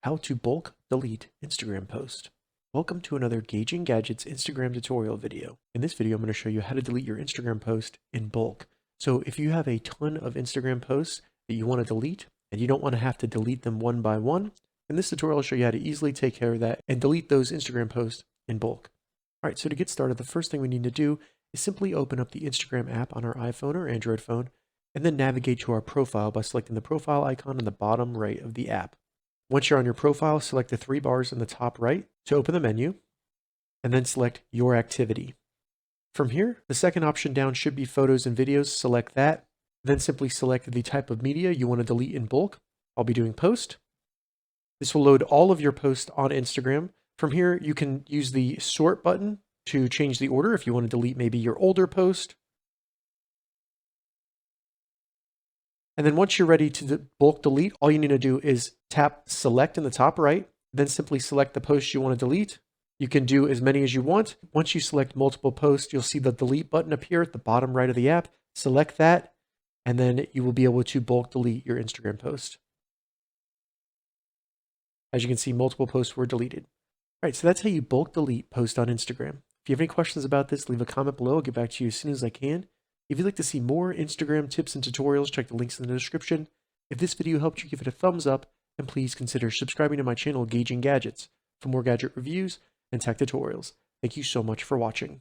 How to bulk delete Instagram post. Welcome to another Gauging Gadgets Instagram tutorial video. In this video, I'm going to show you how to delete your Instagram post in bulk. So if you have a ton of Instagram posts that you want to delete and you don't want to have to delete them one by one, in this tutorial, I'll show you how to easily take care of that and delete those Instagram posts in bulk. All right, so to get started, the first thing we need to do is simply open up the Instagram app on our iPhone or Android phone and then navigate to our profile by selecting the profile icon on the bottom right of the app. Once you're on your profile, select the three bars in the top right to open the menu, and then select Your Activity. From here, the second option down should be Photos and Videos. Select that, then simply select the type of media you want to delete in bulk. I'll be doing Post. This will load all of your posts on Instagram. From here, you can use the Sort button to change the order if you want to delete maybe your older post. And then once you're ready to bulk delete, all you need to do is tap Select in the top right, then simply select the post you want to delete. You can do as many as you want. Once you select multiple posts, you'll see the Delete button appear at the bottom right of the app. Select that, and then you will be able to bulk delete your Instagram post. As you can see, multiple posts were deleted. All right, so that's how you bulk delete posts on Instagram. If you have any questions about this, leave a comment below. I'll get back to you as soon as I can. If you'd like to see more Instagram tips and tutorials, check the links in the description. If this video helped you, give it a thumbs up, and please consider subscribing to my channel, Gauging Gadgets, for more gadget reviews and tech tutorials. Thank you so much for watching.